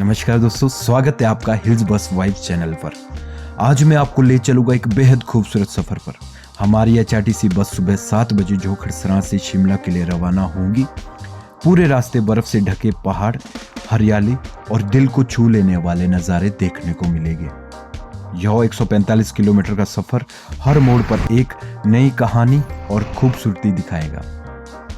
नमस्कार दोस्तों, स्वागत है आपका हिल्स बस वाइब चैनल पर। आज मैं आपको ले चलूँगा एक बेहद खूबसूरत सफ़र पर। हमारी एचआरटीसी बस सुबह 7 बजे झोखड़सरां से शिमला के लिए रवाना होगी। पूरे रास्ते बर्फ़ से ढके पहाड़, हरियाली और दिल को छू लेने वाले नज़ारे देखने को मिलेंगे। यह 145 किलोमीटर का सफ़र हर मोड़ पर एक नई कहानी और खूबसूरती दिखाएगा।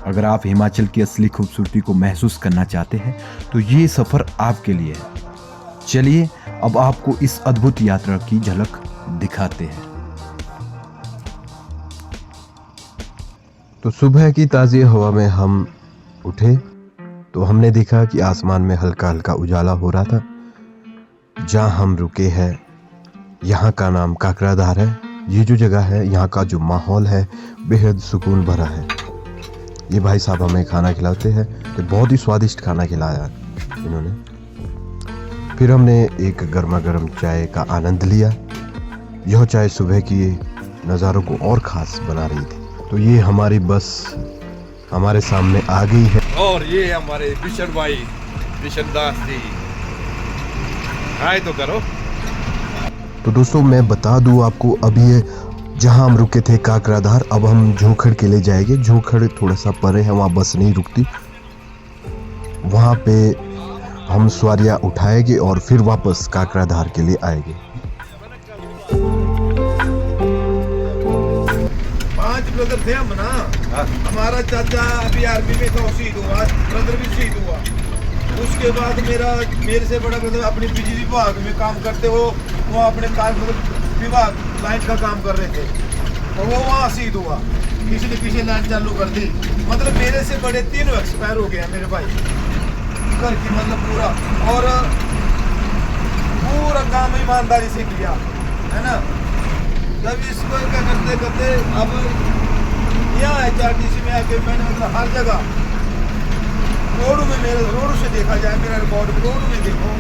अगर आप हिमाचल की असली खूबसूरती को महसूस करना चाहते हैं तो ये सफ़र आपके लिए है। चलिए अब आपको इस अद्भुत यात्रा की झलक दिखाते हैं। तो सुबह की ताज़ी हवा में हम उठे तो हमने देखा कि आसमान में हल्का हल्का उजाला हो रहा था। जहाँ हम रुके हैं यहाँ का नाम काकराधार है। ये जो जगह है, यहाँ का जो माहौल है बेहद सुकून भरा है। ये भाई साहब हमें खाना खिलाते हैं, तो बहुत ही स्वादिष्ट खाना खिलाया इन्होंने। फिर हमने एक गर्मा गर्म चाय का आनंद लिया। यह चाय सुबह की नज़ारों को और ख़ास बना रही थी। तो ये हमारी बस हमारे सामने आ गई है और ये हमारे बिशन भाई बिशन दास जी, हाय तो करो। तो दोस्तों मैं बता दूं आपको, अभी ये जहां हम रुके थे काकराधार, अब हम झोखड़ के लिए जाएंगे। झोखड़ थोड़ा सा परे है, वहाँ बस नहीं रुकती। वहाँ पे हम सवारियाँ उठाएंगे और फिर वापस काकराधार के लिए आएंगे। 5 ब्रदर थे हम ना। हमारा चाचा अभी आर्मी में था, शहीद हुआ। ब्रदर भी शहीद हुआ। उसके बाद मेरे से बड़ा ब्रदर अपनी बिजली विभाग में काम करते हो, वो अपने विभाग लाइन का काम कर रहे थे, तो वो वहाँ शहीद हुआ। किसी ने पीछे लाइन चालू कर दी। मतलब मेरे से बड़े 3 एक्सपायर हो गया मेरे भाई घर की, मतलब पूरा। और पूरा काम ईमानदारी से किया है ना। जब इसको क्या करते करते अब यहाँ एचआरटीसी में आके मैंने मतलब हर जगह रोड में, मेरे रोड से देखा जाए मेरा रिकॉर्ड रोड में देखो।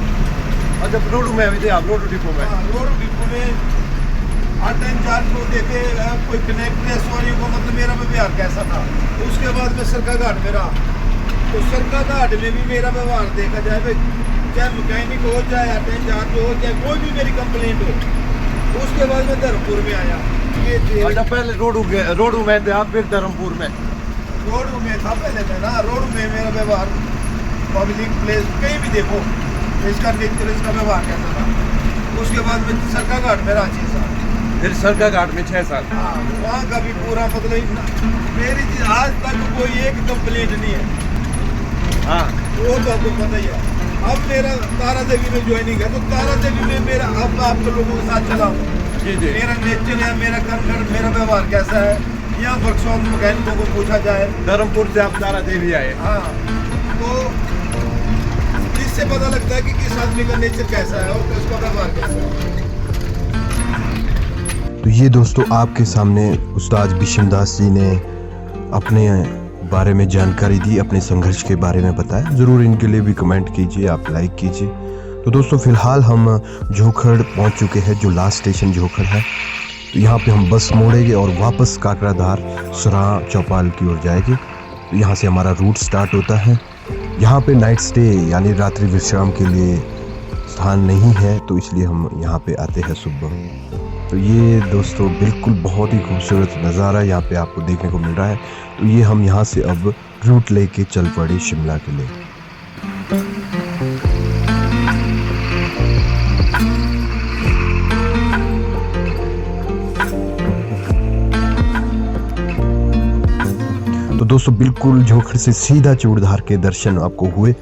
और जब रोड में अभी आप रोड डिपो में, रोड डिपो में हर टाइम चार्ज को देखे कोई कनेक्ट सवारियों को, मतलब मेरा व्यवहार कैसा था। तो उसके बाद में सरका घाट में रहा, तो सरका घाट में भी मेरा व्यवहार देखा जाए भाई, चाहे मैकेनिक हो, चाहे हर टाइम चार्ज हो, चाहे कोई भी मेरी कंप्लेंट हो। उसके बाद में धर्मपुर में आया। ये अच्छा पहले रोड में थे आप, फिर धर्मपुर में। रोड में था पहले मैं ना। रोड में मेरा व्यवहार पब्लिक प्लेस कहीं भी देखो इसका नेचर, इसका व्यवहार कैसा था। उसके बाद में सरका घाट में रहा 6 साल, फिर सरका घाट में 6 साल। हाँ, वहाँ का भी पूरा मतलब मेरी चीज आज तक कोई एक कंप्लेंट नहीं है। हाँ, वो तो आपको पता ही है। अब मेरा तारा देवी में ज्वाइनिंग है, तो तारा देवी में मेरा अब आप लोगों के साथ चला हूँ। जी जी। मेरा नेचर है, मेरा कर्म, मेरा व्यवहार कैसा है, यहाँ वर्कशॉप मैकेनिकों को पूछा जाए। धर्मपुर से आप तारा देवी आए। हाँ, तो इससे पता लगता है कि किस आदमी का नेचर कैसा है और उसका व्यवहार कैसा है। तो ये दोस्तों आपके सामने उस्ताद बिशन दास जी ने अपने बारे में जानकारी दी, अपने संघर्ष के बारे में बताया। ज़रूर इनके लिए भी कमेंट कीजिए, आप लाइक कीजिए। तो दोस्तों फ़िलहाल हम झोखड़ पहुंच चुके हैं, जो लास्ट स्टेशन झोखड़ है। तो यहाँ पे हम बस मोड़ेंगे और वापस काकराधार, सरां, चौपाल की ओर जाएंगे। तो यहाँ से हमारा रूट स्टार्ट होता है। यहाँ पे नाइट स्टे यानी रात्रि विश्राम के लिए स्थान नहीं है, तो इसलिए हम यहाँ पे आते हैं सुबह। तो ये दोस्तों बिल्कुल बहुत ही खूबसूरत नज़ारा यहाँ पे आपको देखने को मिल रहा है। तो ये हम यहाँ से अब रूट लेके चल पड़े शिमला के लिए। तो दोस्तों बिल्कुल झोखड़ से सीधा चूड़धार के दर्शन आपको हुए,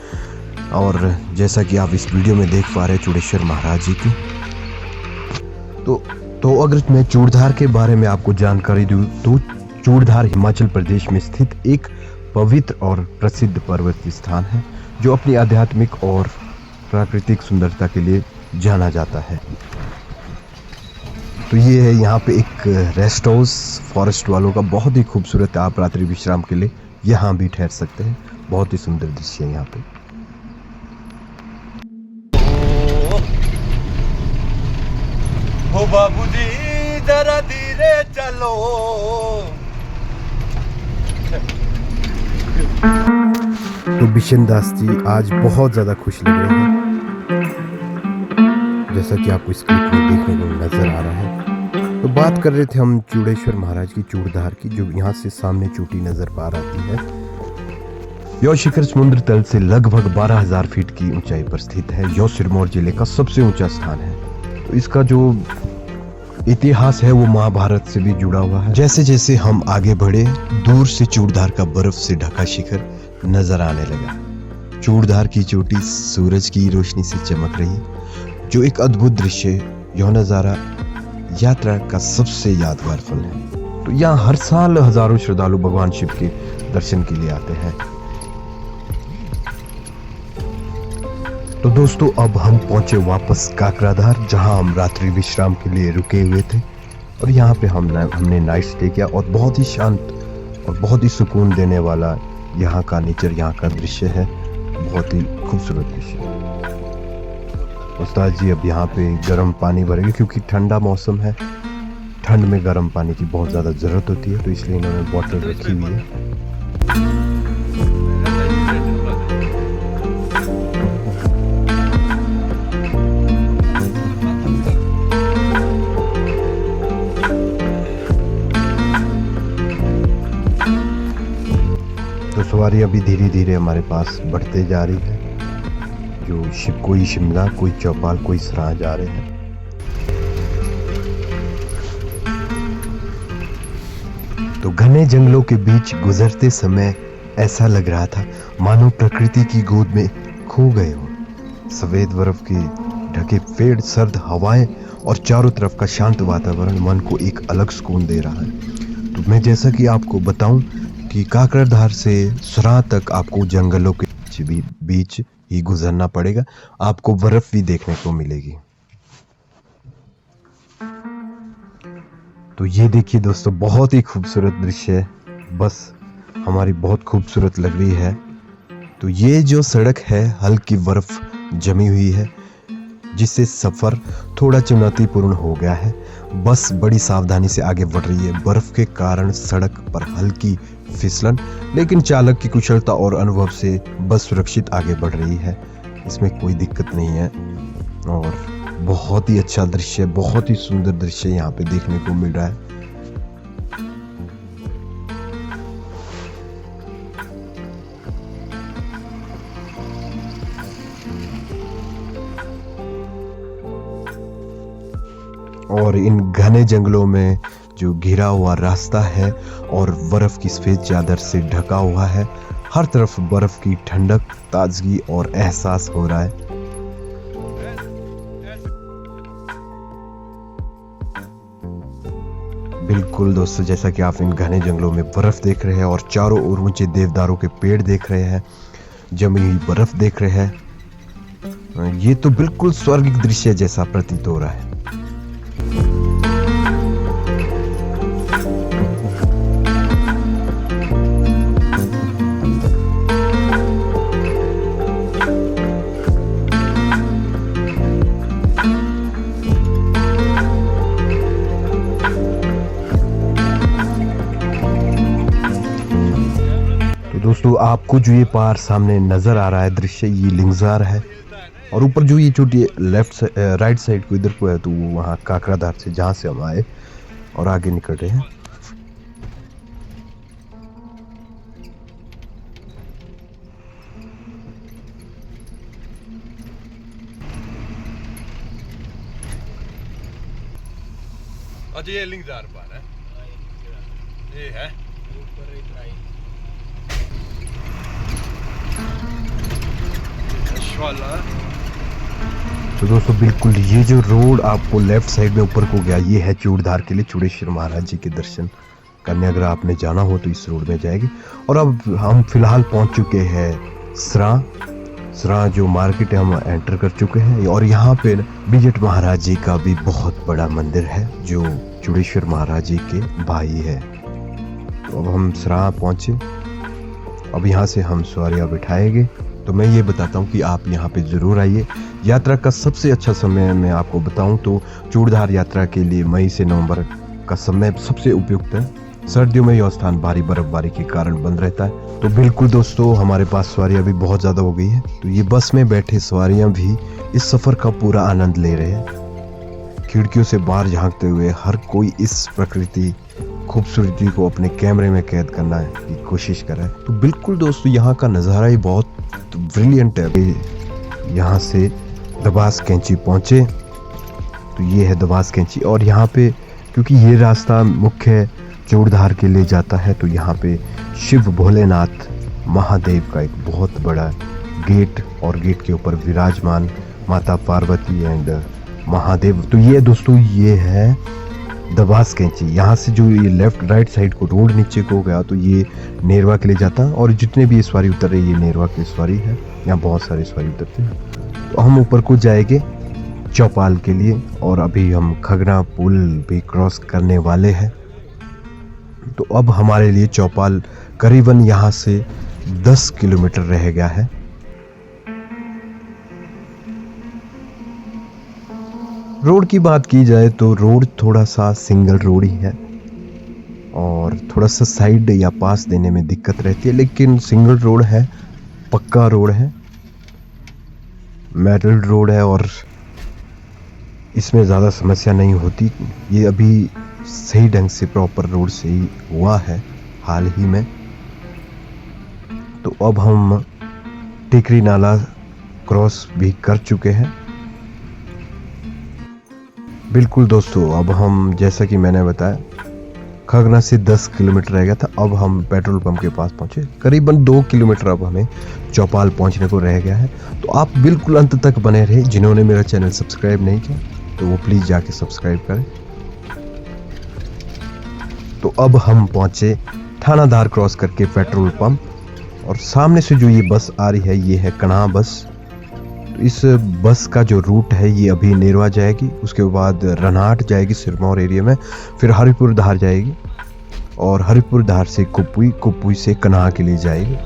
और जैसा कि आप इस वीडियो में देख पा रहे हैं चूड़ेश्वर महाराज जी की। तो अगर मैं चूड़धार के बारे में आपको जानकारी दूं तो चूड़धार हिमाचल प्रदेश में स्थित एक पवित्र और प्रसिद्ध पर्वतीय स्थान है, जो अपनी आध्यात्मिक और प्राकृतिक सुंदरता के लिए जाना जाता है। तो ये है यहाँ पे एक रेस्ट हाउस फॉरेस्ट वालों का, बहुत ही खूबसूरत है। आप रात्रि विश्राम के लिए यहाँ भी ठहर सकते हैं। बहुत ही सुंदर दृश्य है यहाँ पे। ओ बाबूजी जरा धीरे चलो। तो बिशन दास जी आज बहुत ज़्यादा खुश लग रहे हैं। जैसा कि आपको इस क्लिप में देखने को नज़र आ रहा है, तो बात कर रहे थे हम चूड़ेश्वर महाराज की चूड़धार की, जो यहाँ से सामने चोटी नज़र पार आती है। यह शिखर समुद्र तल से लगभग 12,000 फीट की ऊंचाई पर स्थित है। यह सिरमौर जिले का सबसे ऊंचा स्थान है। तो इसका जो इतिहास है वो महाभारत से भी जुड़ा हुआ है। जैसे जैसे हम आगे बढ़े, दूर से चूड़धार का बर्फ से ढका शिखर नजर आने लगा। चूड़धार की चोटी सूरज की रोशनी से चमक रही, जो एक अद्भुत दृश्य है। यह नज़ारा यात्रा का सबसे यादगार पल है। तो यहाँ हर साल हजारों श्रद्धालु भगवान शिव के दर्शन के लिए आते हैं। तो दोस्तों अब हम पहुंचे वापस काकराधार, जहां हम रात्रि विश्राम के लिए रुके हुए थे। और यहाँ पे हमने नाइट स्टे किया और बहुत ही शांत और बहुत ही सुकून देने वाला यहाँ का नेचर, यहाँ का दृश्य है। बहुत ही खूबसूरत दृश्य है। उस्ताद जी अब यहाँ पे गर्म पानी भरेंगे, क्योंकि ठंडा मौसम है। ठंड में गर्म पानी की बहुत ज़्यादा ज़रूरत होती है, तो इसलिए इन्होंने बॉटल रखी हुई है। तो सवारी अभी धीरे धीरे हमारे पास बढ़ते जा रही है। जो कोई शिमला, कोई चौपाल, कोई सराह जा रहे हैं। तो घने जंगलों के बीच गुजरते समय ऐसा लग रहा था मानो प्रकृति की गोद में खो गए हो। सफेद बर्फ के ढके पेड़, सर्द हवाएं और चारों तरफ का शांत वातावरण मन को एक अलग सुकून दे रहा है। तो मैं जैसा कि आपको बताऊं कि काकराधार से सराह तक आपको जंगलों के बीच ही गुजरना पड़ेगा। आपको बर्फ भी देखने को मिलेगी। तो ये देखिए दोस्तों, बहुत ही खूबसूरत दृश्य है। बस हमारी बहुत खूबसूरत लग रही है। तो ये जो सड़क है, हल्की बर्फ जमी हुई है, जिससे सफ़र थोड़ा चुनौतीपूर्ण हो गया है। बस बड़ी सावधानी से आगे बढ़ रही है। बर्फ के कारण सड़क पर हल्की फिसलन, लेकिन चालक की कुशलता और अनुभव से बस सुरक्षित आगे बढ़ रही है। इसमें कोई दिक्कत नहीं है। और बहुत ही अच्छा दृश्य, बहुत ही सुंदर दृश्य यहाँ पे देखने को मिल रहा है। और इन घने जंगलों में जो घिरा हुआ रास्ता है और बर्फ की सफेद चादर से ढका हुआ है, हर तरफ बर्फ की ठंडक, ताजगी और एहसास हो रहा है। बिल्कुल दोस्तों, जैसा कि आप इन घने जंगलों में बर्फ देख रहे हैं और चारों ओर ऊंचे देवदारों के पेड़ देख रहे हैं, जमी हुई बर्फ देख रहे हैं, ये तो बिल्कुल स्वर्गिक दृश्य जैसा प्रतीत हो रहा है। दोस्तों आपको जो ये पार सामने नज़र आ रहा है दृश्य, ये लिंगजार है। और ऊपर जो ये छोटी राइट साइड को इधर को है, तो वो वहाँ काकराधार से जहाँ से हम आए और आगे निकल रहे हैं। अच्छा ये लिंगजार पार है, ये है तो दोस्तों बिल्कुल ये जो रोड आपको लेफ्ट साइड में ऊपर को गया, ये है चूड़धार के लिए। चूड़ेश्वर महाराज जी के दर्शन करने अगर आपने जाना हो तो इस रोड में जाएगी। और अब हम फिलहाल पहुंच चुके हैं सराह जो मार्केट है, हम एंटर कर चुके हैं। और यहाँ पे बिजट महाराज जी का भी बहुत बड़ा मंदिर है, जो चूड़ेश्वर महाराज जी के भाई है। तो अब हम सराह पहुंचे। अब यहाँ से हम सवारियाँ बिठाएंगे। तो मैं ये बताता हूँ कि आप यहाँ पे ज़रूर आइए। यात्रा का सबसे अच्छा समय मैं आपको बताऊँ तो चूड़धार यात्रा के लिए मई से नवंबर का समय सबसे उपयुक्त है। सर्दियों में यह स्थान भारी बर्फबारी के कारण बंद रहता है। तो बिल्कुल दोस्तों, हमारे पास सवारियाँ भी बहुत ज़्यादा हो गई है। तो ये बस में बैठे सवारियाँ भी इस सफ़र का पूरा आनंद ले रहे हैं। खिड़कियों से बाहर झांकते हुए हर कोई इस प्रकृति खूबसूरती को अपने कैमरे में कैद करना की कोशिश कर रहा है। तो बिल्कुल दोस्तों, यहाँ का नज़ारा ही बहुत ब्रिलियंट है। यहाँ से दबास कैंची पहुँचे तो ये है दबास कैंची, और यहाँ पे क्योंकि ये रास्ता मुख्य चूड़धार के लिए जाता है, तो यहाँ पे शिव भोलेनाथ महादेव का एक बहुत बड़ा गेट, और गेट के ऊपर विराजमान माता पार्वती एंड महादेव। तो ये दोस्तों, ये है दबास कैंची। यहाँ से जो ये लेफ्ट राइट साइड को रोड नीचे को गया तो ये नेरवा के लिए जाता है, और जितने भी सवारी उतर रहे ये नेरवा की सवारी है। यहाँ बहुत सारे सवारी उतरते हैं। तो हम ऊपर को जाएंगे चौपाल के लिए, और अभी हम खगना पुल भी क्रॉस करने वाले हैं। तो अब हमारे लिए चौपाल करीबन यहाँ से 10 किलोमीटर रह गया है। रोड की बात की जाए तो रोड थोड़ा सा सिंगल रोड ही है, और थोड़ा सा साइड या पास देने में दिक्कत रहती है, लेकिन सिंगल रोड है, पक्का रोड है, मेटल रोड है, और इसमें ज़्यादा समस्या नहीं होती। ये अभी सही ढंग से प्रॉपर रोड से ही हुआ है हाल ही में। तो अब हम टेकरी नाला क्रॉस भी कर चुके हैं। बिल्कुल दोस्तों, अब हम जैसा कि मैंने बताया खगना से 10 किलोमीटर रह गया था। अब हम पेट्रोल पंप के पास पहुंचे। करीबन 2 किलोमीटर अब हमें चौपाल पहुंचने को रह गया है। तो आप बिल्कुल अंत तक बने रहे। जिन्होंने मेरा चैनल सब्सक्राइब नहीं किया तो वो प्लीज़ जाके सब्सक्राइब करें। तो अब हम पहुंचे थानाधार क्रॉस करके पेट्रोल पंप, और सामने से जो ये बस आ रही है ये है कन्हा बस। तो इस बस का जो रूट है ये अभी नेरवा जाएगी, उसके बाद रनहाट जाएगी सिरमौर एरिया में, फिर हरिपुर धार जाएगी, और हरिपुर धार से कुपुई, कुपुई से कन्हा के लिए जाएगी।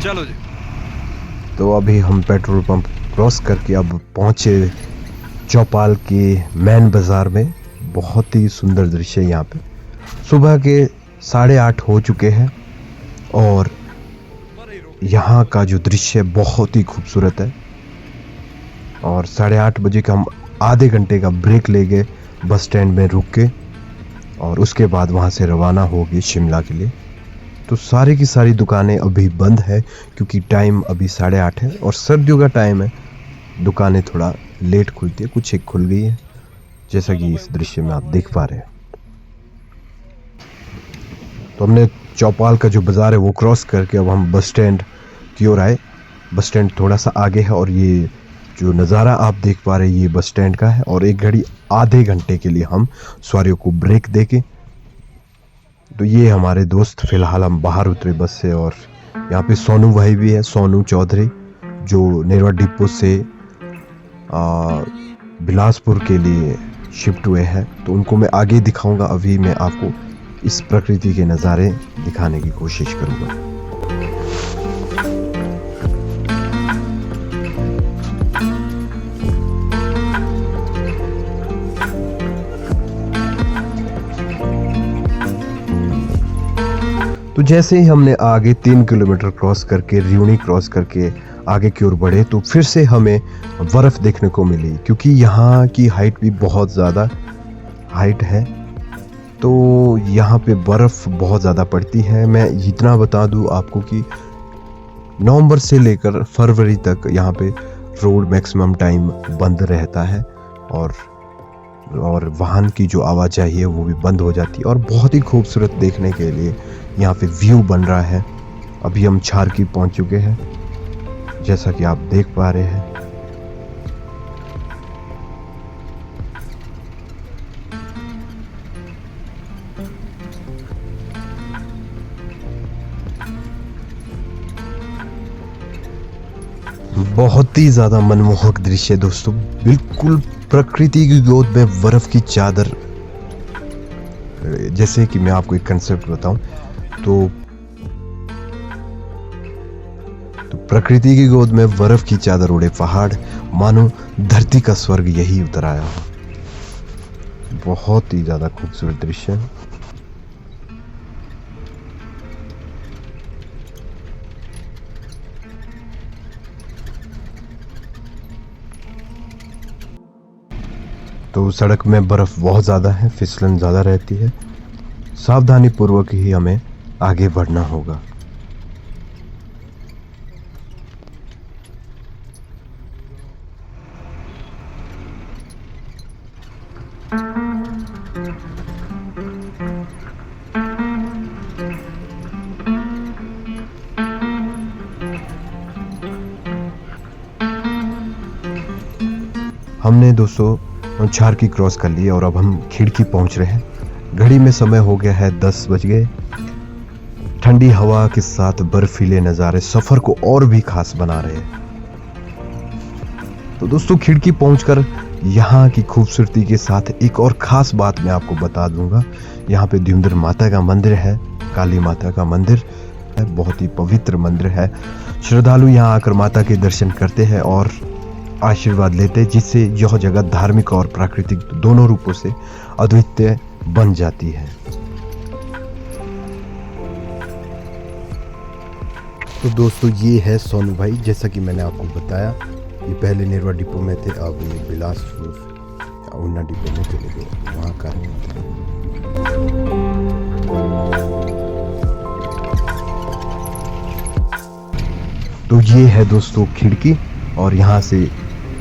चलो जी। तो अभी हम पेट्रोल पंप क्रॉस करके अब पहुंचे चौपाल के मेन बाज़ार में। बहुत ही सुंदर दृश्य है यहाँ पे। सुबह के 8:30 हो चुके हैं, और यहाँ का जो दृश्य बहुत ही खूबसूरत है। और 8:30 बजे का हम आधे घंटे का ब्रेक ले गए बस स्टैंड में रुक के, और उसके बाद वहाँ से रवाना हो गए शिमला के लिए। तो सारी की सारी दुकानें अभी बंद है क्योंकि टाइम अभी 8:30 है, और सर्दियों का टाइम है, दुकानें थोड़ा लेट खुलती है, कुछ एक खुल गई है, जैसा कि इस दृश्य में आप देख पा रहे हैं। तो हमने चौपाल का जो बाज़ार है वो क्रॉस करके अब हम बस स्टैंड की ओर आए। बस स्टैंड थोड़ा सा आगे है, और ये जो नज़ारा आप देख पा रहे हैं ये बस स्टैंड का है। और एक घड़ी आधे घंटे के लिए हम सवारियों को ब्रेक देके, तो ये हमारे दोस्त, फिलहाल हम बाहर उतरे बस से, और यहाँ पे सोनू भाई भी है, सोनू चौधरी, जो नेरवा डिपो से बिलासपुर के लिए शिफ्ट हुए हैं। तो उनको मैं आगे दिखाऊंगा। अभी मैं आपको इस प्रकृति के नज़ारे दिखाने की कोशिश करूंगा। तो जैसे ही हमने आगे 3 किलोमीटर क्रॉस करके रियूनी क्रॉस करके आगे की ओर बढ़े, तो फिर से हमें बर्फ़ देखने को मिली, क्योंकि यहाँ की हाइट भी बहुत ज़्यादा हाइट है। तो यहाँ पे बर्फ़ बहुत ज़्यादा पड़ती है। मैं इतना बता दूँ आपको कि नवंबर से लेकर फरवरी तक यहाँ पे रोड मैक्सिमम टाइम बंद रहता है, और वाहन की जो आवाजाही है वो भी बंद हो जाती है। और बहुत ही खूबसूरत देखने के लिए यहाँ पे व्यू बन रहा है। अभी हम छारकी पहुँच चुके हैं, जैसा कि आप देख पा रहे हैं। बहुत ही ज़्यादा मनमोहक दृश्य दोस्तों, बिल्कुल प्रकृति की गोद में बर्फ़ की चादर। जैसे कि मैं आपको एक कंसेप्ट बताऊं, तो प्रकृति की गोद में बर्फ की चादर उड़े पहाड़, मानो धरती का स्वर्ग यही उतर आया हो। बहुत ही ज्यादा खूबसूरत दृश्य है। तो सड़क में बर्फ बहुत ज़्यादा है, फिसलन ज़्यादा रहती है। सावधानी पूर्वक ही हमें आगे बढ़ना होगा। हमने दोस्तों झारकी क्रॉस कर ली और अब हम खिड़की पहुंच रहे हैं। घड़ी में समय हो गया है 10 बज गए। ठंडी हवा के साथ बर्फीले नज़ारे सफ़र को और भी खास बना रहे हैं। तो दोस्तों खिड़की पहुंचकर यहाँ की खूबसूरती के साथ एक और ख़ास बात मैं आपको बता दूंगा। यहाँ पे द्युमदर माता का मंदिर है, काली माता का मंदिर है, बहुत ही पवित्र मंदिर है। श्रद्धालु यहाँ आकर माता के दर्शन करते हैं और आशीर्वाद लेते हैं, जिससे यह जगह धार्मिक और प्राकृतिक दोनों रूपों से अद्वितीय बन जाती है। तो दोस्तों ये है सोनू भाई, जैसा कि मैंने आपको बताया ये पहले नेरवा डिपो में थे, अब ये बिलासपुर ऊना डिपो में चले गए, वहाँ का तो ये है दोस्तों खिड़की और यहाँ से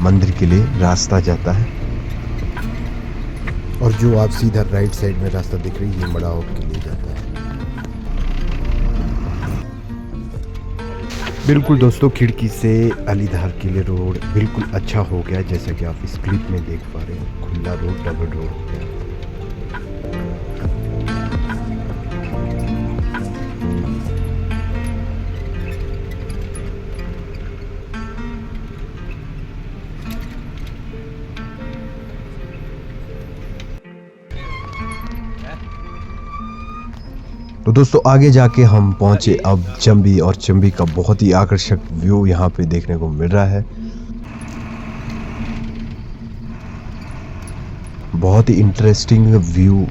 मंदिर के लिए रास्ता जाता है। और जो आप सीधा राइट साइड में रास्ता देख रहे हैं ये मड़ाव के लिए जाता है। बिल्कुल दोस्तों खिड़की से अलीधार के लिए रोड बिल्कुल अच्छा हो गया, जैसा कि आप इस क्लिप में देख पा रहे हैं। खुला रोड, डबल रोड हो गया। तो दोस्तों आगे जाके हम पहुंचे अब चंबी, और चंबी का बहुत ही आकर्षक व्यू यहाँ पे देखने को मिल रहा है। बहुत ही इंटरेस्टिंग व्यू।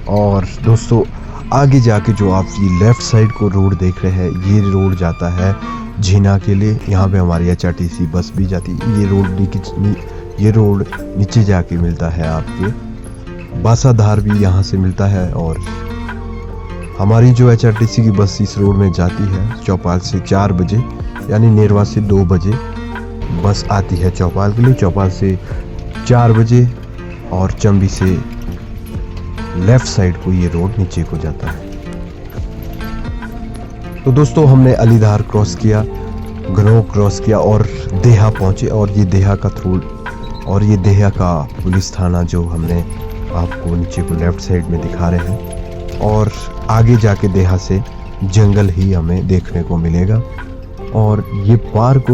और दोस्तों आगे जाके जो आप ये लेफ्ट साइड को रोड देख रहे हैं, ये रोड जाता है झीना के लिए। यहाँ पे हमारी HRTC बस भी जाती है। ये रोड नीचे जाके मिलता है आपके बासाधार भी यहाँ से मिलता है। और हमारी जो HRTC की बस इस रोड में जाती है चौपाल से 4 बजे, यानी नेरवा से 2 बजे बस आती है चौपाल के लिए। चौपाल से 4 बजे और चंबी से लेफ्ट साइड को ये रोड नीचे को जाता है। तो दोस्तों हमने अलीधार क्रॉस किया, घनौर क्रॉस किया और देहा पहुंचे। और ये देहा का और ये देहा का पुलिस थाना जो हमने आपको नीचे को लेफ्ट साइड में दिखा रहे हैं। और आगे जाके देहा से जंगल ही हमें देखने को मिलेगा। और ये पार्क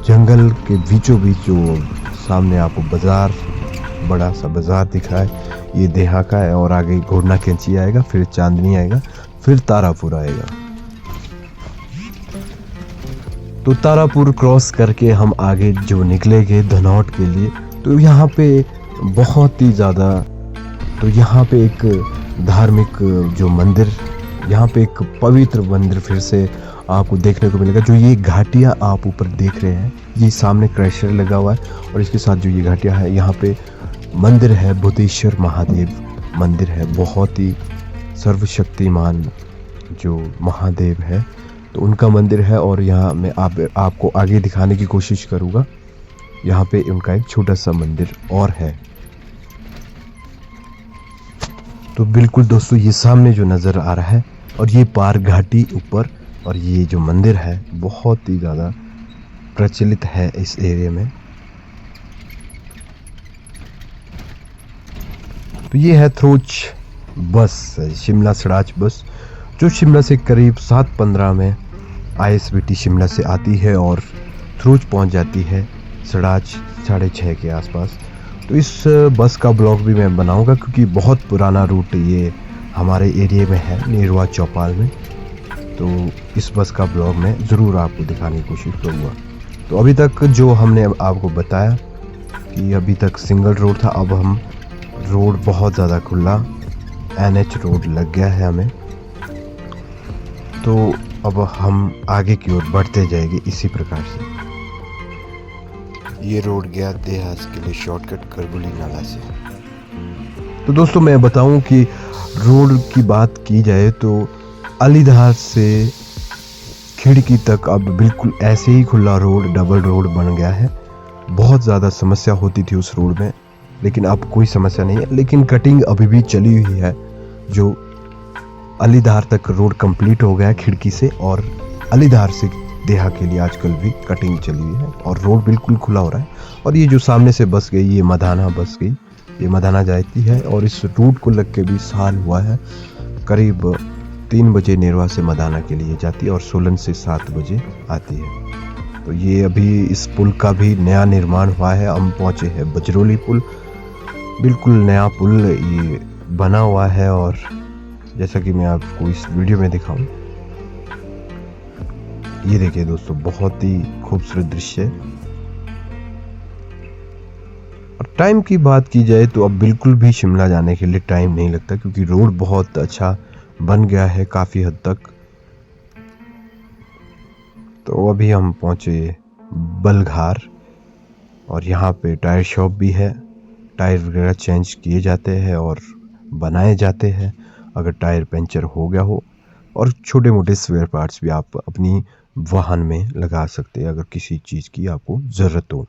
जंगल के बीचों बीच जो सामने आपको बाजार, बड़ा सा बाजार दिख रहा है, ये देहा का है। और आगे घोड़ना कैंची आएगा, फिर चांदनी आएगा, फिर तारापुर आएगा। तो तारापुर क्रॉस करके हम आगे जो निकलेंगे धनौट के लिए। तो यहाँ पे बहुत ही ज़्यादा, तो यहाँ पे एक धार्मिक जो मंदिर, यहाँ पे एक पवित्र मंदिर फिर से आपको देखने को मिलेगा। जो ये घाटियाँ आप ऊपर देख रहे हैं, ये सामने क्रैशर लगा हुआ है और इसके साथ जो ये घाटियाँ है, यहाँ पे मंदिर है, बुद्धेश्वर महादेव मंदिर है। बहुत ही सर्वशक्तिमान जो महादेव है, तो उनका मंदिर है। और यहाँ मैं आपको आगे दिखाने की कोशिश करूँगा। यहाँ पे उनका एक छोटा सा मंदिर और है। तो बिल्कुल दोस्तों ये सामने जो नज़र आ रहा है, और ये पार घाटी ऊपर, और ये जो मंदिर है बहुत ही ज़्यादा प्रचलित है इस एरिया में। तो ये है थ्रोच बस, शिमला सड़ाच बस, जो शिमला से करीब 7:15 में ISBT शिमला से आती है और थ्रोच पहुंच जाती है 6:30 के आसपास। तो इस बस का ब्लॉग भी मैं बनाऊंगा क्योंकि बहुत पुराना रूट ये हमारे एरिया में है, नेरवा चौपाल में। तो इस बस का ब्लॉग मैं ज़रूर आपको दिखाने की कोशिश करूँगा। तो अभी तक जो हमने आपको बताया कि अभी तक सिंगल रोड था, अब हम रोड बहुत ज़्यादा खुला NH रोड लग गया है हमें। तो अब हम आगे की ओर बढ़ते जाएंगे इसी प्रकार से। ये रोड गया देहात के लिए शॉर्टकट करबुली नाला से। तो दोस्तों मैं बताऊं कि रोड की बात की जाए तो अलीधार से खिड़की तक अब बिल्कुल ऐसे ही खुला रोड, डबल रोड बन गया है। बहुत ज़्यादा समस्या होती थी उस रोड में, लेकिन अब कोई समस्या नहीं है। लेकिन कटिंग अभी भी चली हुई है, जो अलीधार तक रोड कंप्लीट हो गया है खिड़की से, और अलीधार से देहा के लिए आजकल भी कटिंग चली हुई है और रोड बिल्कुल खुला हो रहा है। और ये जो सामने से बस गई, ये मधाना बस गई, ये मधाना जाती है और इस रूट को लग के भी साल हुआ है। करीब 3 बजे नेरवा से मधाना के लिए जाती है और सोलन से 7 बजे आती है। तो ये अभी इस पुल का भी नया निर्माण हुआ है। हम पहुँचे हैं बजरोली पुल, बिल्कुल नया पुल ये बना हुआ है। और जैसा कि मैं आपको इस वीडियो में दिखाऊं, ये देखिए दोस्तों, बहुत ही खूबसूरत दृश्य है। और टाइम की बात की जाए तो अब बिल्कुल भी शिमला जाने के लिए टाइम नहीं लगता, क्योंकि रोड बहुत अच्छा बन गया है काफ़ी हद तक। तो अभी हम पहुंचे बलघार और यहाँ पे टायर शॉप भी है। टायर वगैरह चेंज किए जाते हैं और बनाए जाते हैं अगर टायर पंचर हो गया हो, और छोटे मोटे स्पेयर पार्ट्स भी आप अपनी वाहन में लगा सकते हैं अगर किसी चीज़ की आपको ज़रूरत हो।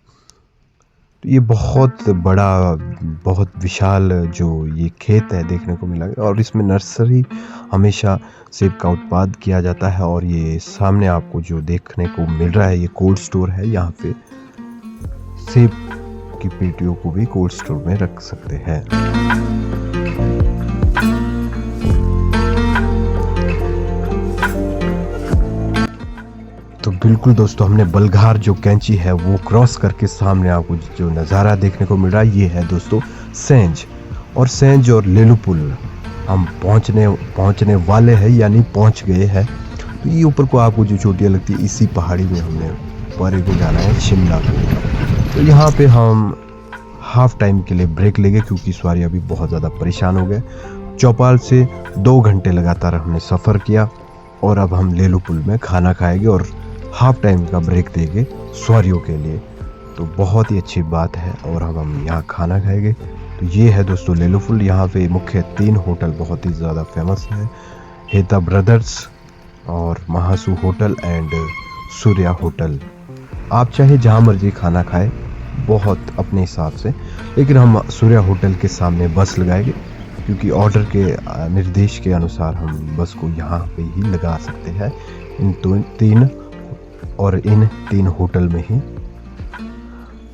तो ये बहुत बड़ा, बहुत विशाल जो ये खेत है देखने को मिला, और इसमें नर्सरी हमेशा सेब का उत्पाद किया जाता है। और ये सामने आपको जो देखने को मिल रहा है, ये कोल्ड स्टोर है। यहाँ पे सेब की पेटियों को भी कोल्ड स्टोर में रख सकते हैं। तो बिल्कुल दोस्तों, हमने बलघार जो कैंची है वो क्रॉस करके सामने आपको जो नज़ारा देखने को मिल रहा है, ये है दोस्तों सेंज। और सेंज और लेलू पुल हम पहुंचने वाले हैं, यानी पहुंच गए हैं। तो ये ऊपर को आपको जो चोटियाँ लगती है, इसी पहाड़ी में हमने ऊपर को जाना है, शिमला को। तो यहाँ पे हम हाफ टाइम के लिए ब्रेक लेंगे क्योंकि सवारी अभी बहुत ज़्यादा परेशान हो गए। चौपाल से 2 घंटे लगातार हमने सफ़र किया और अब हम लेलू पुल में खाना खाएंगे और हाफ टाइम का ब्रेक देंगे सवारियों के लिए। तो बहुत ही अच्छी बात है और हम यहाँ खाना खाएंगे। तो ये है दोस्तों लेलू पुल। यहाँ पे मुख्य 3 होटल बहुत ही ज़्यादा फेमस है, हेता ब्रदर्स और Mahasu hotel and Surya hotel. आप चाहे जहाँ मर्जी खाना खाएं, बहुत अपने हिसाब से, लेकिन हम सूर्या होटल के सामने बस लगाएंगे क्योंकि ऑर्डर के निर्देश के अनुसार हम बस को यहाँ पे ही लगा सकते हैं। इन 3 होटल में ही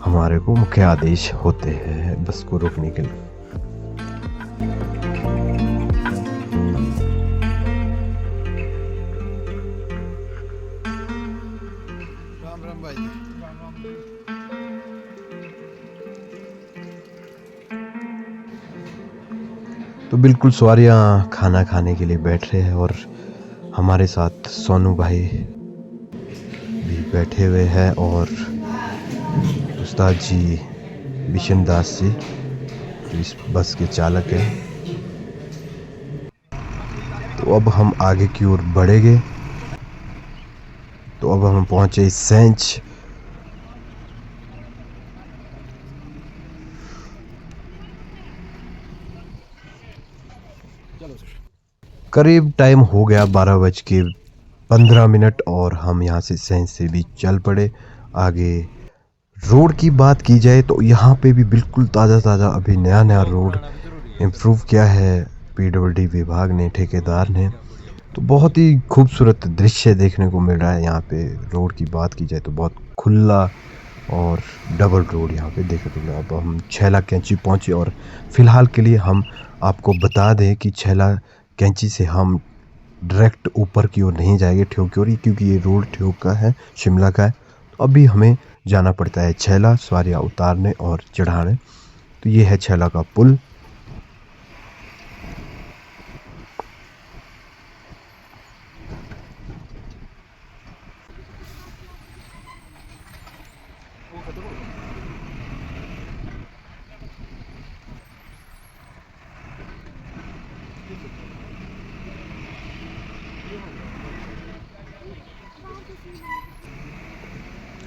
हमारे को मुख्य आदेश होते हैं बस को रोकने के लिए। राम राम भाई। तो बिल्कुल सवारियाँ खाना खाने के लिए बैठ रहे हैं और हमारे साथ सोनू भाई भी बैठे हुए हैं और उस्ताद जी बिशन दास जी जो इस बस के चालक हैं। तो अब हम आगे की ओर बढ़ेंगे। तो अब हम पहुंचे सेंच। करीब टाइम हो गया 12:15 और हम यहाँ से सेंच से भी चल पड़े आगे। रोड की बात की जाए तो यहाँ पे भी बिल्कुल ताज़ा अभी नया रोड इम्प्रूव किया है PWD विभाग ने, ठेकेदार ने। तो बहुत ही खूबसूरत दृश्य देखने को मिल रहा है यहाँ पे। रोड की बात की जाए तो बहुत खुला और डबल रोड यहाँ पे देखने को मिला। अब हम छैला कैंची पहुँचे और फ़िलहाल के लिए हम आपको बता दें कि छैला कैंची से हम डायरेक्ट ऊपर की ओर नहीं जाएंगे ठियोग की ओर, क्योंकि ये रोड ठियोग का है, शिमला का है। तो अभी हमें जाना पड़ता है छैला सवारियाँ उतारने और चढ़ाने। तो ये है छैला का पुल।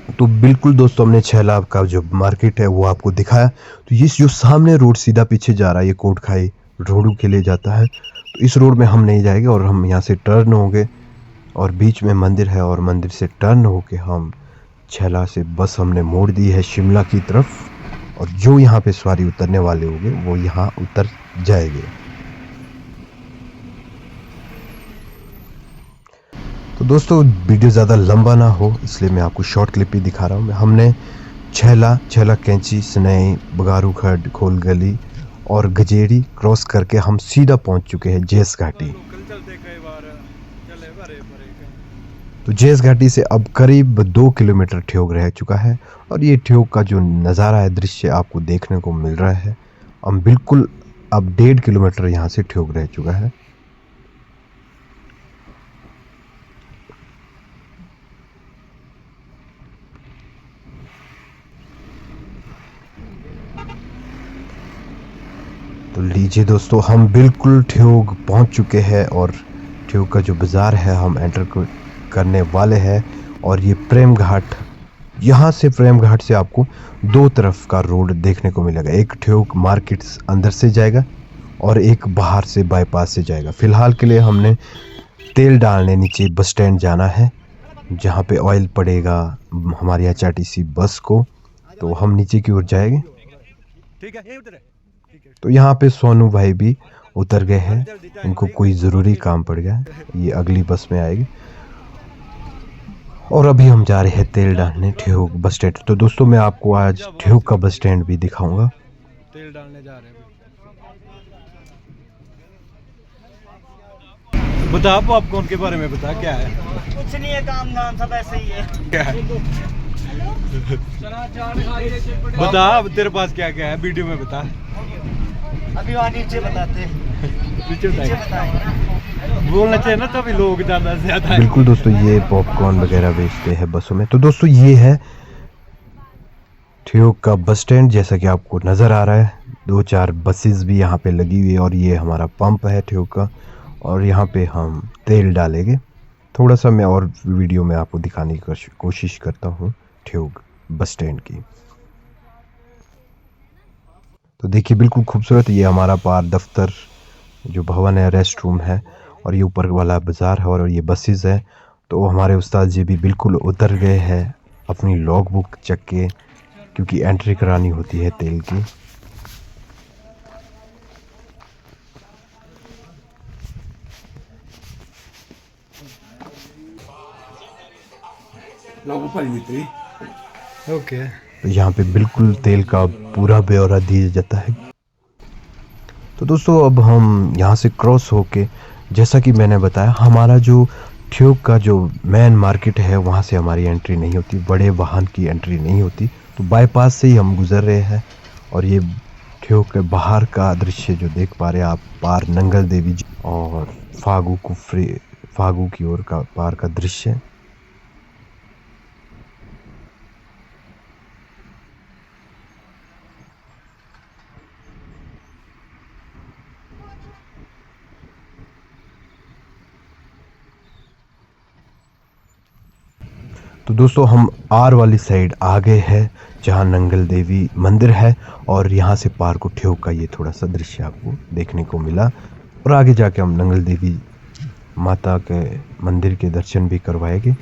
तो बिल्कुल दोस्तों हमने छैला का जो मार्केट है वो आपको दिखाया। तो ये जो सामने रोड सीधा पीछे जा रहा है ये कोटखाई रोडू के लिए जाता है। तो इस रोड में हम नहीं जाएंगे और हम यहाँ से टर्न होंगे और बीच में मंदिर है और मंदिर से टर्न होके हम छैला से बस हमने मोड़ दी है शिमला की तरफ और जो यहाँ पे सवारी उतरने वाले होंगे वो यहाँ उतर जाएंगे। तो दोस्तों वीडियो ज़्यादा लंबा ना हो इसलिए मैं आपको शॉर्ट क्लिप ही दिखा रहा हूँ। हमने छैला कैंची स्नई बगारू खड्ड खोल गली और गजेड़ी क्रॉस करके हम सीधा पहुँच चुके हैं जेस घाटी। तो जेस घाटी से अब करीब 2 किलोमीटर ठियोग रह चुका है और ये ठियोग का जो नज़ारा है दृश्य आपको देखने को मिल रहा है। हम बिल्कुल अब 1.5 किलोमीटर यहाँ से ठियोग रह चुका है। तो लीजिए दोस्तों हम बिल्कुल ठियोग पहुंच चुके हैं और ठियोग का जो बाज़ार है हम एंटर करने वाले हैं। और ये प्रेम घाट, यहाँ से प्रेम घाट से आपको 2 तरफ का रोड देखने को मिलेगा। एक ठियोग मार्केट अंदर से जाएगा और एक बाहर से बाईपास से जाएगा। फ़िलहाल के लिए हमने तेल डालने नीचे बस स्टैंड जाना है जहाँ पे ऑयल पड़ेगा हमारी HRTC बस को। तो हम नीचे की ओर जाएंगे। ठीक है, ये उधर है। तो यहाँ पे सोनू भाई भी उतर गए हैं, इनको कोई ज़रूरी काम पड़ गया है, ये अगली बस में आएगी। और अभी हम जा रहे हैं तेल डालने ठियोग बस स्टैंड। तो दोस्तों मैं आपको आज ठियोग का बस स्टैंड भी दिखाऊंगा। तेल डालने जा रहे हैं। बता पॉपकॉर्न के बारे में बता, क्या है? कुछ नहीं है, काम धाम सब ऐसे ही है। क्या है? बता तेरे पास क्या क्या है, वीडियो में बता। अभी वहाँ नीचे बताते हैं। नीचे नीचे बताए। बताएं। बोलना चाहिए ना तभी लोग ज़्यादा से ज़्यादा। बिल्कुल दोस्तों ये पॉपकॉर्न वगैरह बेचते हैं बसों में। तो दोस्तों ये है ठियोग का बस स्टैंड जैसा कि आपको नज़र आ रहा है। 2-4 बसेस भी यहाँ पे लगी हुई है और ये हमारा पंप है ठियोग का और यहाँ पे हम तेल डालेंगे। थोड़ा सा मैं और वीडियो में आपको दिखाने की कोशिश करता हूँ ठियोग बस स्टैंड की। तो देखिए बिल्कुल खूबसूरत ये हमारा पार दफ्तर जो भवन है, रेस्ट रूम है और ये ऊपर वाला बाज़ार है और ये बसेस है। तो हमारे उस्ताद जी भी बिल्कुल उतर गए हैं अपनी लॉग बुक चेक के, क्योंकि एंट्री करानी होती है तेल की। ओके। तो यहाँ पे बिल्कुल तेल का पूरा ब्यौरा दिया जाता है। तो दोस्तों अब हम यहाँ से क्रॉस होके, जैसा कि मैंने बताया, हमारा जो ठियोग का जो मेन मार्केट है वहाँ से हमारी एंट्री नहीं होती, बड़े वाहन की एंट्री नहीं होती। तो बाईपास से ही हम गुज़र रहे हैं और ये ठियोग के बाहर का दृश्य जो देख पा रहे हैं आप, पार नंगल देवी जी और फागू की ओर का पार का दृश्य। तो दोस्तों हम आर वाली साइड आ गए हैं जहाँ नंगल देवी मंदिर है और यहाँ से पार को ठियोग का ये थोड़ा सा दृश्य आपको देखने को मिला। और आगे जाके हम नंगल देवी माता के मंदिर के दर्शन भी करवाएंगे।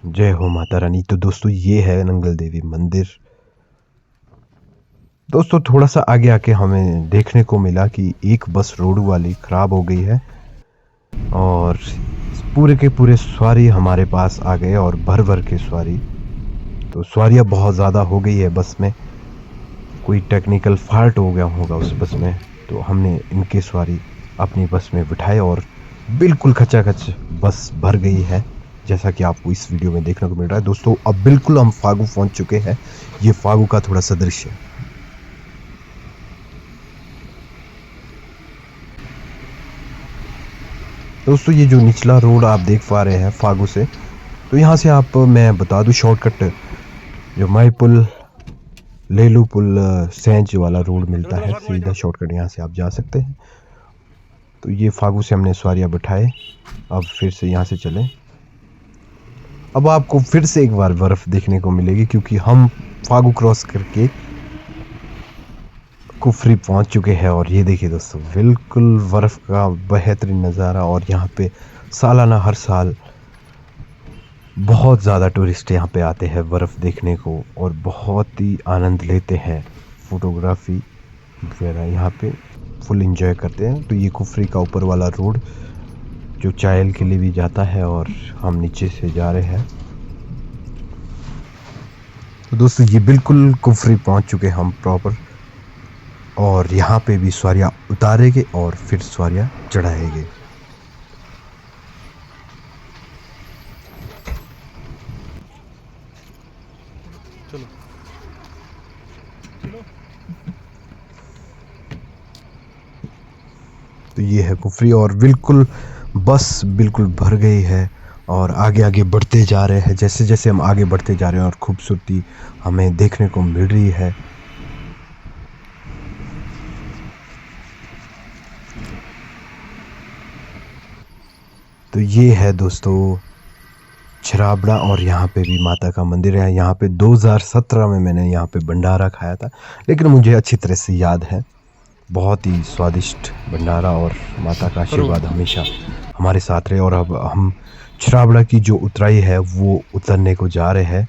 जय हो माता रानी। तो दोस्तों ये है नंगल देवी मंदिर। दोस्तों थोड़ा सा आगे आके हमें देखने को मिला कि एक बस रोड वाली ख़राब हो गई है और पूरे के पूरे सवारी हमारे पास आ गए और भर भर के सवारी। तो सवारियाँ बहुत ज़्यादा हो गई है बस में, कोई टेक्निकल फॉल्ट हो गया होगा उस बस में, तो हमने इनके सवारी अपनी बस में बिठाए और बिल्कुल खचाखच बस भर गई है, जैसा कि आपको इस वीडियो में देखने को मिल रहा है। दोस्तों अब बिल्कुल हम फागू पहुंच चुके हैं। ये फागू का थोड़ा सा दृश्य है। दोस्तों ये जो निचला रोड आप देख पा रहे हैं फागू से, तो यहाँ से आप, मैं बता दूं, शॉर्टकट जो माई पुल लेलू पुल सेंच वाला रोड मिलता है, सीधा शॉर्टकट यहाँ से आप जा सकते हैं। तो ये फागू से हमने सवारियाँ बिठाए, अब फिर से यहाँ से चलें। अब आपको फिर से एक बार बर्फ़ देखने को मिलेगी, क्योंकि हम फागू क्रॉस करके कुफरी पहुंच चुके हैं। और ये देखिए दोस्तों, बिल्कुल बर्फ़ का बेहतरीन नज़ारा। और यहाँ पे सालाना हर साल बहुत ज़्यादा टूरिस्ट यहाँ पे आते हैं बर्फ़ देखने को और बहुत ही आनंद लेते हैं, फ़ोटोग्राफी वगैरह यहाँ पे फुल एंजॉय करते हैं। तो ये कुफरी का ऊपर वाला रोड जो चायल के लिए भी जाता है, और हम नीचे से जा रहे हैं। तो दोस्तों ये बिल्कुल कुफरी पहुंच चुके हैं हम प्रॉपर, और यहाँ पे भी सवारियाँ उतारेंगे और फिर सवारियाँ चढ़ाएंगे। तो ये है कुफरी, और बिल्कुल बस बिल्कुल भर गई है और आगे आगे बढ़ते जा रहे हैं। जैसे जैसे हम आगे बढ़ते जा रहे हैं और खूबसूरती हमें देखने को मिल रही है। तो ये है दोस्तों छराबड़ा, और यहाँ पे भी माता का मंदिर है। यहाँ पे 2017 में मैंने यहाँ पे भंडारा खाया था, लेकिन मुझे अच्छी तरह से याद है। बहुत ही स्वादिष्ट भंडारा, और माता का आशीर्वाद हमेशा हमारे साथ रहे। और अब हम छराबड़ा की जो उतराई है वो उतरने को जा रहे हैं।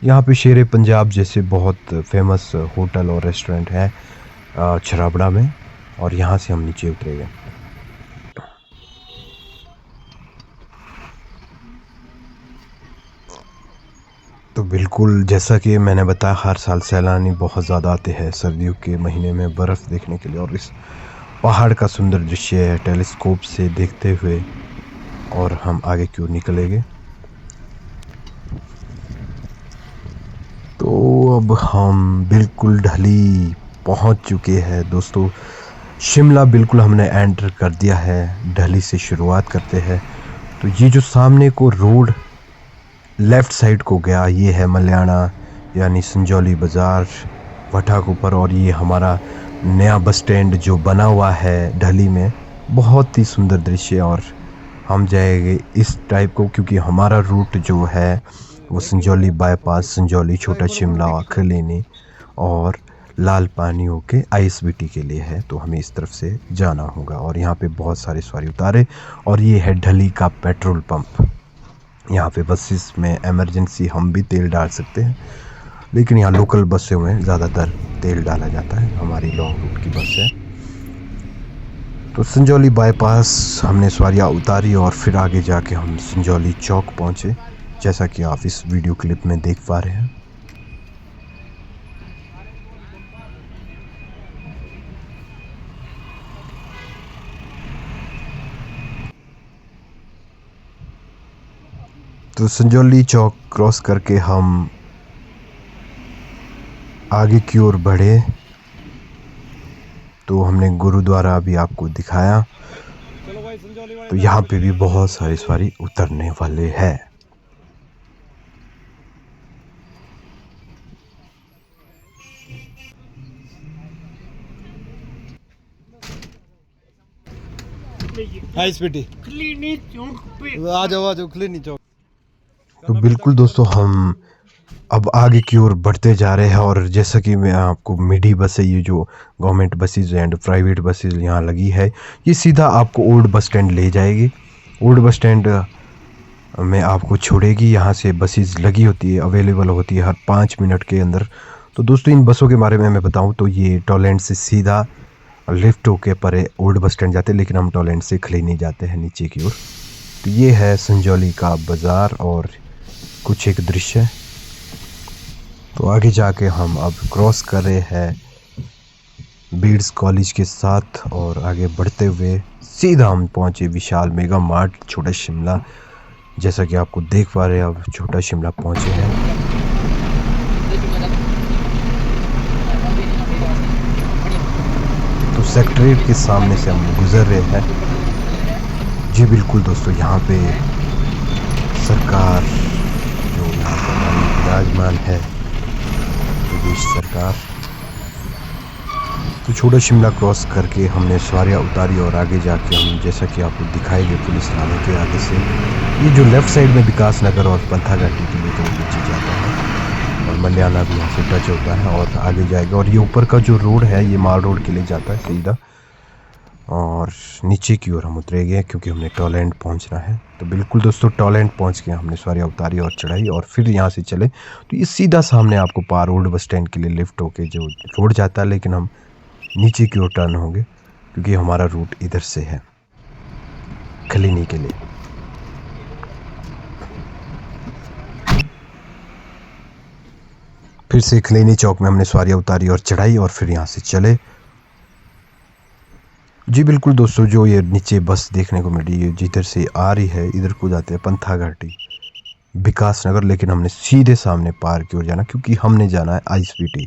यहाँ पे शेरे पंजाब जैसे बहुत फेमस होटल और रेस्टोरेंट है छराबड़ा में, और यहाँ से हम नीचे उतरेंगे। तो बिल्कुल जैसा कि मैंने बताया, हर साल सैलानी बहुत ज़्यादा आते हैं सर्दियों के महीने में बर्फ़ देखने के लिए, और इस पहाड़ का सुंदर दृश्य टेलीस्कोप से देखते हुए और हम आगे क्यों निकलेंगे। तो अब हम बिल्कुल ढली पहुंच चुके हैं दोस्तों। शिमला बिल्कुल हमने एंटर कर दिया है। ढली से शुरुआत करते हैं। तो ये जो सामने को रोड लेफ़्ट साइड को गया, ये है मल्याना यानी संजौली बाज़ार वठाकुपर, और ये हमारा नया बस स्टैंड जो बना हुआ है ढली में। बहुत ही सुंदर दृश्य। और हम जाएंगे इस टाइप को, क्योंकि हमारा रूट जो है वो संजौली बाईपास, संजौली, छोटा शिमला, खलीनी और लाल पानी होके ISBT के लिए है। तो हमें इस तरफ से जाना होगा। और यहाँ पे बहुत सारे सवारी उतारे, और ये है ढली का पेट्रोल पंप। यहाँ पे बसेस में इमरजेंसी हम भी तेल डाल सकते हैं, लेकिन यहाँ लोकल बसों में ज़्यादातर तेल डाला जाता है। हमारी लॉन्ग रूट की बस है। तो संजौली बाईपास हमने सवारियाँ उतारी, और फिर आगे जाके हम संजौली चौक पहुँचे, जैसा कि आप इस वीडियो क्लिप में देख पा रहे हैं। तो संजौली चौक क्रॉस करके हम आगे की ओर बढ़े, तो हमने गुरुद्वारा भी आपको दिखाया। तो यहाँ पे भी बहुत सारी सवारी उतरने वाले हैं। ISBT क्लिनी चौक पे आ जाओ क्लिनी चौक। तो बिल्कुल दोस्तों, हम अब आगे की ओर बढ़ते जा रहे हैं। और जैसा कि मैं आपको मिडी बस है, ये जो government buses and private buses यहाँ लगी है, ये सीधा आपको ओल्ड बस स्टैंड ले जाएगी। ओल्ड बस स्टैंड में आपको छोड़ेगी। यहाँ से बसेज लगी होती है, अवेलेबल होती है हर 5 मिनट के अंदर। तो दोस्तों इन बसों के बारे में मैं बताऊँ तो ये टॉयलेट से सीधा लिफ्ट होके परे ओल्ड बस स्टैंड जाते हैं, लेकिन हम टॉयलेट से खलीनी जाते हैं नीचे की ओर। तो ये है संजौली का बाज़ार और कुछ एक दृश्य। तो आगे जाके हम अब क्रॉस कर रहे हैं बीड्स कॉलेज के साथ और आगे बढ़ते हुए सीधा हम पहुंचे विशाल मेगा मार्ट छोटा शिमला। जैसा कि आपको देख पा रहे हैं अब छोटा शिमला पहुंचे हैं। तो सेक्रेटरीट के सामने से हम गुजर रहे हैं। जी बिल्कुल दोस्तों, यहाँ पे सरकार जो यहाँ पर हमारी विराजमान है, प्रदेश सरकार। तो छोटा शिमला क्रॉस करके हमने सवारियाँ उतारी और आगे जाके हम जैसा कि आपको दिखाएंगे पुलिस थाने के आगे से ये जो लेफ़्ट साइड में विकास नगर और पंथा घाटी के लिए तो नीचे जाता है और मल्याना भी यहाँ से टच होता है और आगे जाएगा। और ये ऊपर का जो रोड है ये माल रोड के लिए जाता है सीधा, और नीचे की ओर हम उतरेंगे क्योंकि हमने टॉयलेट पहुंचना है। तो बिल्कुल दोस्तों, टॉयलेट पहुंच के हमने सवारियाँ उतारी और चढ़ाई और फिर यहाँ से चले तो ये सीधा सामने आपको पार रोड बस स्टैंड के लिए लिफ्ट होके जो रोड जाता है, लेकिन हम नीचे की ओर टर्न होंगे क्योंकि हमारा रूट इधर से है खलीनी के लिए। फिर से खलीनी चौक में हमने सवारियाँ उतारी और चढ़ाई और फिर यहाँ से चले। जी बिल्कुल दोस्तों, जो ये नीचे बस देखने को मिली है जिधर से आ रही है इधर को जाते हैं पंथा घाटी विकास नगर, लेकिन हमने सीधे सामने पार की ओर जाना क्योंकि हमने जाना है ISBT।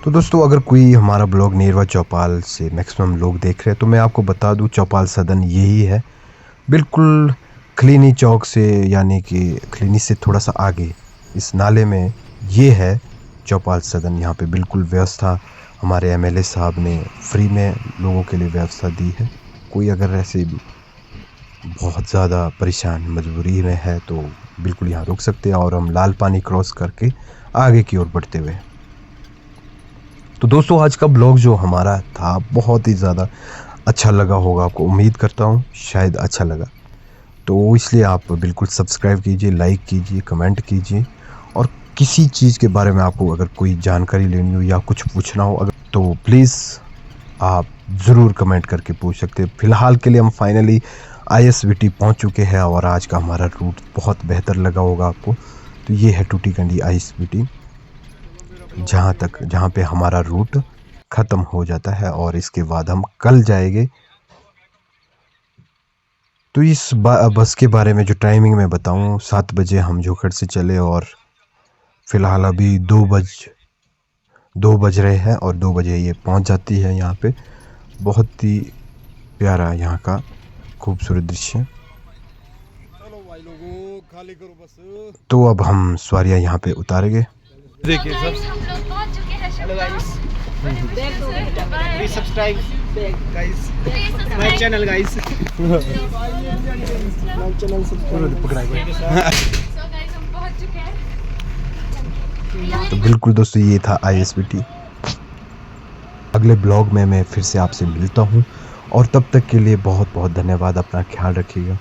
तो दोस्तों, अगर कोई हमारा ब्लॉग नेरवा चौपाल से मैक्सिमम लोग देख रहे हैं तो मैं आपको बता दूं चौपाल सदन यही है, बिल्कुल खलीनी चौक से, यानी कि खलीनी से थोड़ा सा आगे इस नाले में ये है चौपाल सदन। यहाँ पे बिल्कुल व्यवस्था हमारे MLA साहब ने फ्री में लोगों के लिए व्यवस्था दी है। कोई अगर ऐसे बहुत ज़्यादा परेशान मजबूरी में है तो बिल्कुल यहाँ रुक सकते हैं। और हम लाल पानी क्रॉस करके आगे की ओर बढ़ते हुए। तो दोस्तों, आज का ब्लॉग जो हमारा था बहुत ही ज़्यादा अच्छा लगा होगा आपको, उम्मीद करता हूँ शायद अच्छा लगा। तो इसलिए आप बिल्कुल सब्सक्राइब कीजिए, लाइक कीजिए, कमेंट कीजिए। और किसी चीज़ के बारे में आपको अगर कोई जानकारी लेनी हो या कुछ पूछना हो अगर तो प्लीज़ आप ज़रूर कमेंट करके पूछ सकते हैं। फ़िलहाल के लिए हम फाइनली ISBT पहुंच चुके हैं और आज का हमारा रूट बहुत बेहतर लगा होगा आपको। तो ये है टूटीकंडी ISBT, जहाँ पे हमारा रूट ख़त्म हो जाता है और इसके बाद हम कल जाएंगे। तो इस बस के बारे में जो टाइमिंग मैं बताऊं, 7 बजे हम जोखड़ से चले और फ़िलहाल अभी 2 बज रहे हैं और 2 बजे ये पहुंच जाती है यहाँ पे। बहुत ही प्यारा यहाँ का खूबसूरत दृश्य। तो अब हम सवारियाँ यहाँ पे उतारेंगे। देखिए सब hello guys, please subscribe guys my channel guys, my channel subscribe पकड़ाइए। तो बिल्कुल दोस्तों, ये था ISBT। अगले ब्लॉग में मैं फिर से आपसे मिलता हूँ और तब तक के लिए बहुत बहुत धन्यवाद। अपना ख्याल रखिएगा।